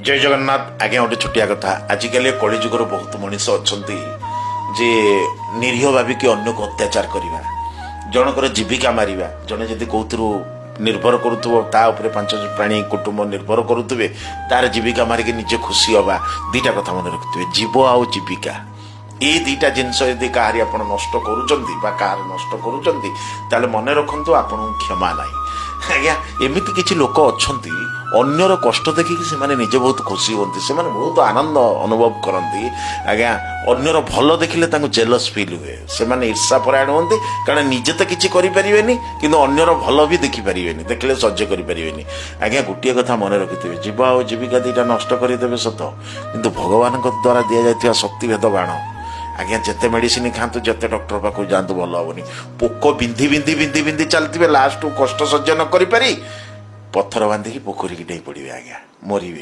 जय जगन्नाथ आज्ञा गोटे छोटिया कथा आजिकल कलिजुगर बहुत मनीष अच्छा जे निरीह भाविक अन्य को अत्याचार करवा जनकर जीविका मारिबा जने जदि कौथरु निर्भर करुथुबो ता उपरे पांच प्राणी कुटुंब निर्भर करुथुबे तार जीविका मारिके निजे खुशी हवा दीटा कथा मन रखुथुबे जीव आउ जीविका ये दीटा जिनस यदि कहारी आपण नष्ट करूचंती बा कहार नष्ट करूचंती ताले मने रखंतु आपण क्षमा नाही आज्ञा एमिति किछि लोक अछंती अन्यर कष्ट देखिकी से निजे बहुत खुशी होती से बहुत आनंद अनुभव करती आज्ञा अन्यर भल देखिले तांको जेलस फील हुए से ईर्षा परायण होती कारण निजे तो किसी करें कि अन्यर भल भी देखिपारे देखले सह्य करें आज्ञा गोटे कथा मन रखिथे जीव आ जीविका दीटा नष्ट करदे सत किंतु भगवान द्वारा दि जाता शक्तिभेद बाण आज्ञा जिते मेडिसिन खातु जिते डॉक्टर पाक जातु भल हेनी पोक बिंधि बिंधि बिंधि बिंधि चलते लास्ट कष्ट सह्य न करी पत्थर बांधिकी पोखरी की डेई पड़े आज्ञा मरवे।